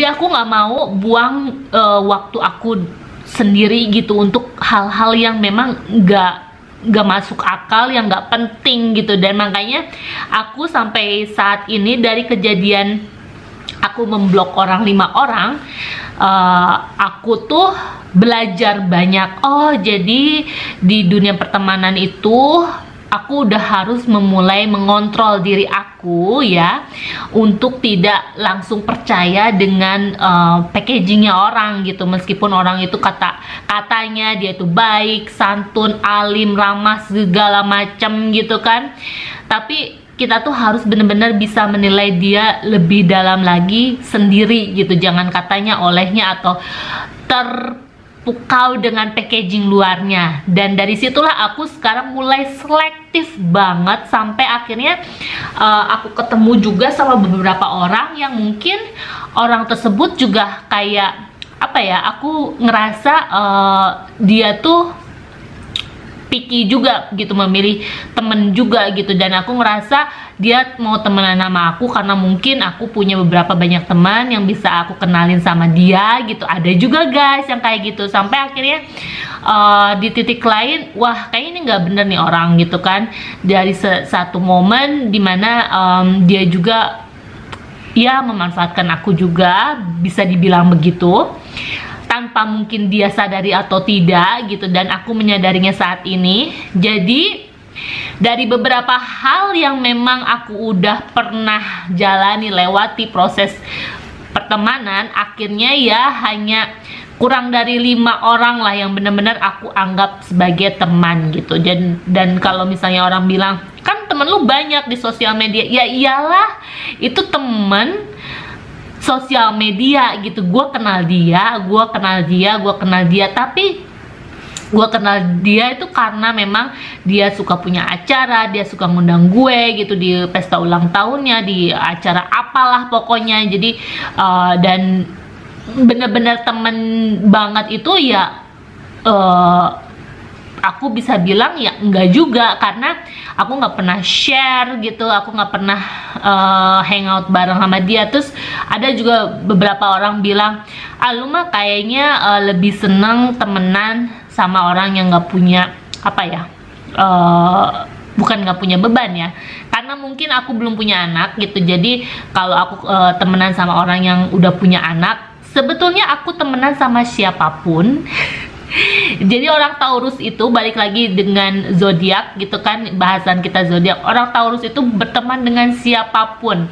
Jadi aku nggak mau buang waktu aku sendiri gitu untuk hal-hal yang memang nggak masuk akal, yang nggak penting gitu. Dan makanya aku sampai saat ini dari kejadian aku memblok orang 5 orang, aku tuh belajar banyak. Oh, jadi di dunia pertemanan itu aku udah harus memulai mengontrol diri aku ya, untuk tidak langsung percaya dengan packagingnya orang gitu. Meskipun orang itu katanya dia tuh baik, santun, alim, ramah, segala macam gitu kan, tapi kita tuh harus bener-bener bisa menilai dia lebih dalam lagi sendiri gitu. Jangan katanya olehnya atau terpukau dengan packaging luarnya. Dan dari situlah aku sekarang mulai selektif banget, sampai akhirnya aku ketemu juga sama beberapa orang yang mungkin orang tersebut juga kayak apa ya, aku ngerasa dia tuh picky juga gitu, memilih temen juga gitu. Dan aku ngerasa dia mau temenan sama aku karena mungkin aku punya beberapa banyak teman yang bisa aku kenalin sama dia gitu. Ada juga guys yang kayak gitu, sampai akhirnya di titik lain, wah kayaknya ini nggak bener nih orang gitu kan. Dari satu momen dimana dia juga ya memanfaatkan aku juga, bisa dibilang begitu, tanpa mungkin dia sadari atau tidak gitu. Dan aku menyadarinya saat ini. Jadi dari beberapa hal yang memang aku udah pernah jalani, lewati proses pertemanan, akhirnya ya hanya kurang dari 5 orang lah yang benar-benar aku anggap sebagai teman gitu. Dan kalau misalnya orang bilang, kan temen lu banyak di sosial media, ya iyalah, itu temen sosial media gitu. Gue kenal dia, tapi gue kenal dia itu karena memang dia suka punya acara, dia suka ngundang gue gitu di pesta ulang tahunnya, di acara apalah pokoknya. Jadi dan bener-bener temen banget itu ya, aku bisa bilang ya enggak juga, karena aku nggak pernah share gitu, aku nggak pernah hangout bareng sama dia. Terus ada juga beberapa orang bilang, ah lu mah kayaknya lebih seneng temenan sama orang yang nggak punya apa ya, bukan nggak punya beban ya, karena mungkin aku belum punya anak gitu. Jadi kalau aku temenan sama orang yang udah punya anak, sebetulnya aku temenan sama siapapun. Jadi orang Taurus itu, balik lagi dengan zodiak gitu kan, bahasan kita zodiak, orang Taurus itu berteman dengan siapapun.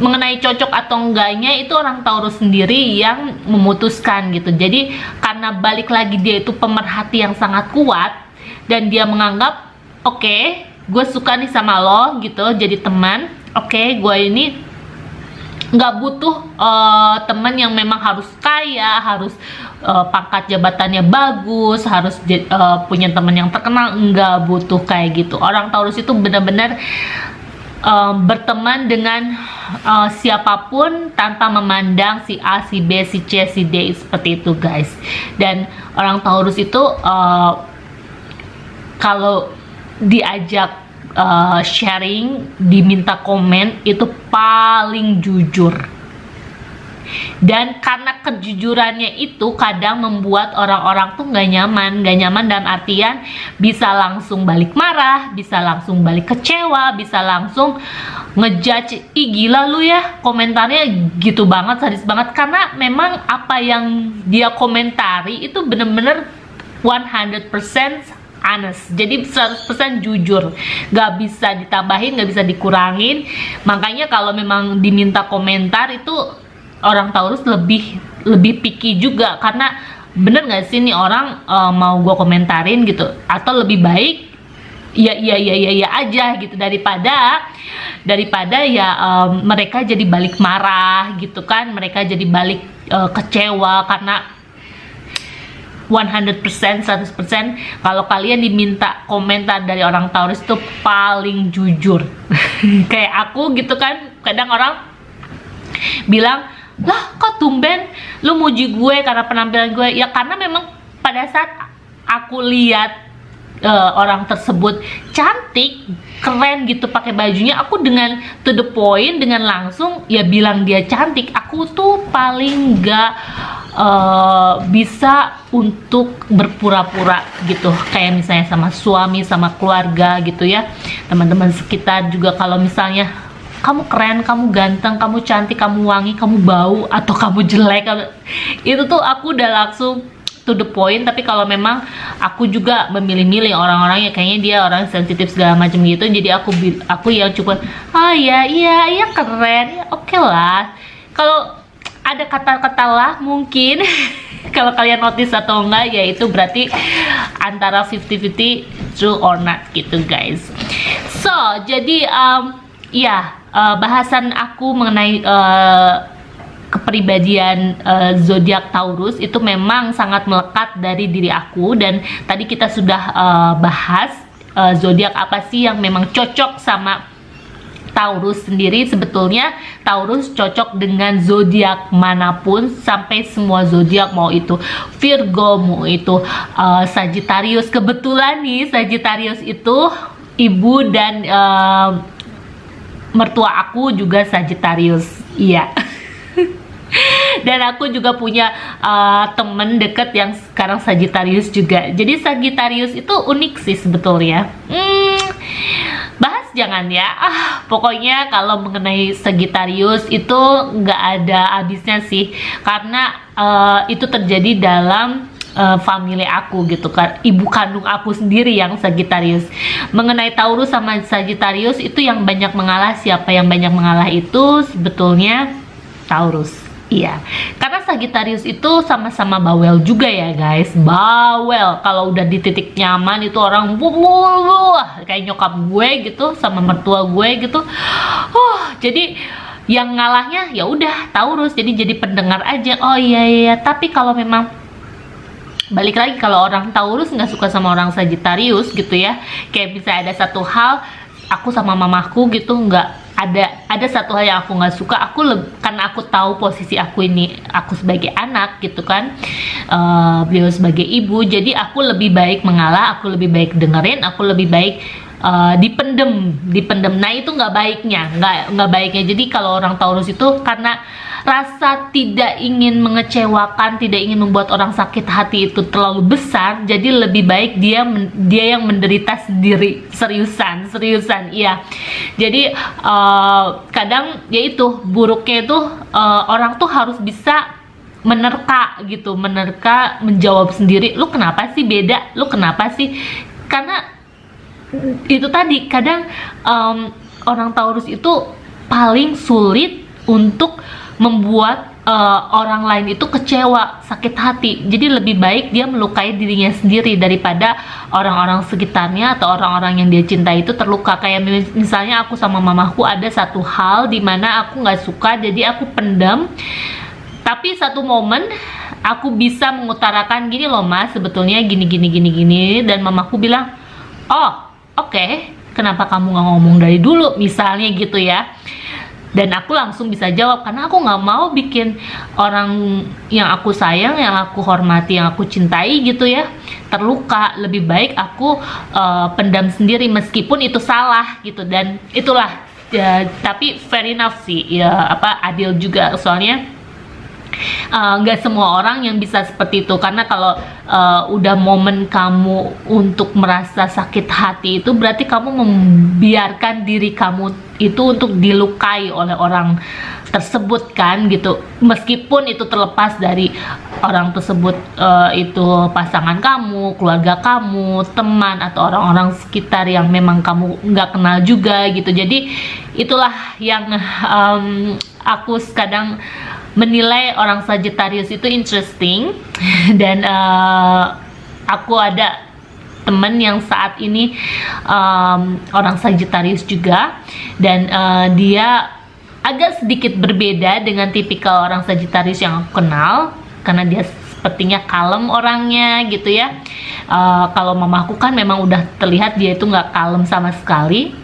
Mengenai cocok atau enggaknya itu orang Taurus sendiri yang memutuskan gitu. Jadi karena balik lagi dia itu pemerhati yang sangat kuat, dan dia menganggap oke, gue suka nih sama lo gitu, jadi teman. Oke, gue ini nggak butuh teman yang memang harus kaya, harus pangkat jabatannya bagus, harus punya teman yang terkenal. Nggak butuh kayak gitu. Orang Taurus itu benar-benar berteman dengan siapapun tanpa memandang si A, si B, si C, si D, seperti itu guys. Dan orang Taurus itu kalau diajak sharing, diminta komen, itu paling jujur. Dan karena kejujurannya itu kadang membuat orang-orang tuh nggak nyaman dalam artian bisa langsung balik marah, bisa langsung balik kecewa, bisa langsung ngejudge, ih gila lu ya, komentarnya gitu banget, sadis banget. Karena memang apa yang dia komentari itu bener-bener 100% honest, jadi 100% jujur, gak bisa ditambahin, gak bisa dikurangin. Makanya kalau memang diminta komentar itu orang Taurus lebih picky juga, karena bener gak sih nih orang mau gue komentarin gitu, atau lebih baik ya aja gitu, daripada ya mereka jadi balik marah gitu kan, mereka jadi balik kecewa. Karena 100%, 100% kalau kalian diminta komentar dari orang Taurus itu paling jujur. Kayak aku gitu kan, kadang orang bilang, lah kok tumben lu muji gue karena penampilan gue. Ya karena memang pada saat aku lihat orang tersebut cantik, keren gitu pakai bajunya, aku dengan to the point, dengan langsung ya bilang dia cantik. Aku tuh paling nggak bisa untuk berpura-pura gitu, kayak misalnya sama suami, sama keluarga gitu ya, teman-teman sekitar juga. Kalau misalnya kamu keren, kamu ganteng, kamu cantik, kamu wangi, kamu bau, atau kamu jelek, itu tuh aku udah langsung to the point. Tapi kalau memang aku juga memilih-milih orang-orang yang kayaknya dia orang sensitif segala macam gitu, jadi aku yang cuma iya keren ya, oke lah. Kalau ada kata-kata lah mungkin kalau kalian notice atau enggak, ya itu berarti antara 50-50 true or not gitu guys. So jadi bahasan aku mengenai kepribadian zodiak Taurus itu memang sangat melekat dari diri aku. Dan tadi kita sudah bahas zodiak apa sih yang memang cocok sama Taurus sendiri. Sebetulnya Taurus cocok dengan zodiak manapun, sampai semua zodiak, mau itu Virgo, mau itu Sagittarius. Kebetulan nih Sagittarius itu ibu dan mertua aku juga Sagittarius, iya. Dan aku juga punya temen deket yang sekarang Sagittarius juga. Jadi Sagittarius itu unik sih sebetulnya. Bahas jangan ya. Pokoknya kalau mengenai Sagittarius itu nggak ada habisnya sih, karena itu terjadi dalam family aku gitu kan, ibu kandung aku sendiri yang Sagittarius. Mengenai Taurus sama Sagittarius itu yang banyak mengalah, siapa yang banyak mengalah itu sebetulnya Taurus. Iya, karena Sagittarius itu sama-sama bawel juga ya guys. Bawel, kalau udah di titik nyaman itu orang kayak nyokap gue gitu, sama mertua gue gitu. Jadi yang ngalahnya ya udah Taurus, jadi pendengar aja. Oh iya. Tapi kalau memang balik lagi, kalau orang Taurus nggak suka sama orang Sagittarius gitu ya, kayak bisa ada satu hal aku sama mamaku gitu, nggak ada satu hal yang aku nggak suka, karena aku tahu posisi aku ini, aku sebagai anak gitu kan, beliau sebagai ibu, jadi aku lebih baik mengalah, aku lebih baik dengerin, aku lebih baik dipendem. Nah itu nggak baiknya. Jadi kalau orang Taurus itu karena rasa tidak ingin mengecewakan, tidak ingin membuat orang sakit hati itu terlalu besar, jadi lebih baik dia yang menderita sendiri, seriusan iya. Jadi kadang ya itu buruknya itu orang tuh harus bisa menerka gitu, menjawab sendiri, lu kenapa sih beda, lu kenapa sih, karena itu tadi kadang orang Taurus itu paling sulit untuk membuat orang lain itu kecewa, sakit hati. Jadi lebih baik dia melukai dirinya sendiri daripada orang-orang sekitarnya atau orang-orang yang dia cintai itu terluka. Kayak misalnya aku sama mamaku ada satu hal dimana aku nggak suka, jadi aku pendam. Tapi satu momen aku bisa mengutarakan, gini loh mas, sebetulnya gini, dan mamaku bilang, oh oke, kenapa kamu nggak ngomong dari dulu, misalnya gitu ya. Dan aku langsung bisa jawab, karena aku nggak mau bikin orang yang aku sayang, yang aku hormati, yang aku cintai gitu ya terluka. Lebih baik aku pendam sendiri meskipun itu salah gitu. Dan itulah ya, tapi fair enough sih ya, adil juga, soalnya nggak semua orang yang bisa seperti itu. Karena kalau udah momen kamu untuk merasa sakit hati itu berarti kamu membiarkan diri kamu itu untuk dilukai oleh orang tersebut kan gitu, meskipun itu terlepas dari orang tersebut, itu pasangan kamu, keluarga kamu, teman, atau orang-orang sekitar yang memang kamu nggak kenal juga gitu. Jadi itulah yang aku kadang menilai orang Sagittarius itu interesting. Dan aku ada temen yang saat ini orang Sagittarius juga, dan dia agak sedikit berbeda dengan tipikal orang Sagittarius yang aku kenal, karena dia sepertinya kalem orangnya gitu ya. Kalau mamaku kan memang udah terlihat dia itu nggak kalem sama sekali,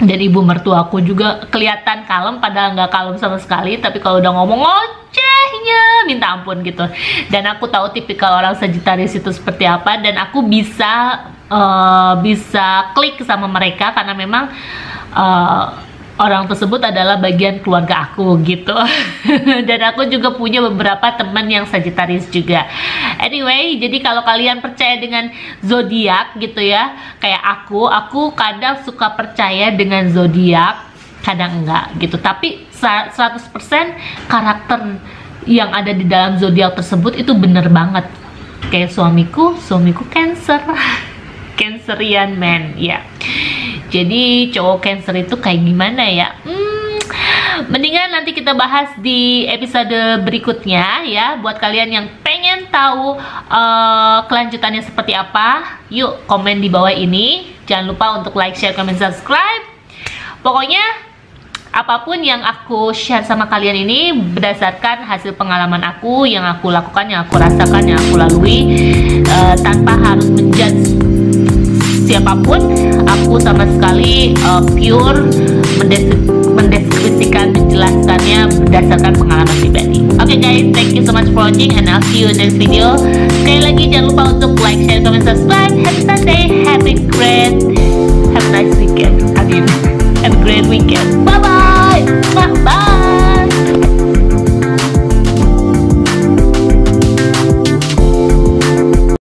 dan ibu mertuaku juga kelihatan kalem padahal nggak kalem sama sekali, tapi kalau udah ngomong ngocehnya minta ampun gitu. Dan aku tahu tipikal orang Sagittarius itu seperti apa, dan aku bisa bisa klik sama mereka karena memang orang tersebut adalah bagian keluarga aku gitu. Dan aku juga punya beberapa teman yang Sagittarius juga. Anyway, jadi kalau kalian percaya dengan zodiak gitu ya, kayak aku kadang suka percaya dengan zodiak, kadang enggak gitu. Tapi 100% karakter yang ada di dalam zodiak tersebut itu bener banget. Kayak suamiku Cancer. Cancerian man ya. Jadi cowok Cancer itu kayak gimana ya? Mendingan nanti kita bahas di episode berikutnya ya. Buat kalian yang pengen tahu kelanjutannya seperti apa, yuk komen di bawah ini. Jangan lupa untuk like, share, comment, subscribe. Pokoknya apapun yang aku share sama kalian ini berdasarkan hasil pengalaman aku, yang aku lakukan, yang aku rasakan, yang aku lalui, tanpa harus menjudge siapapun. Aku sama sekali pure mendeskripsikan, menjelaskannya berdasarkan pengalaman pribadi. Oke guys, thank you so much for watching and I'll see you in next video. Sekali lagi jangan lupa untuk like, share, comment, subscribe. Happy Sunday.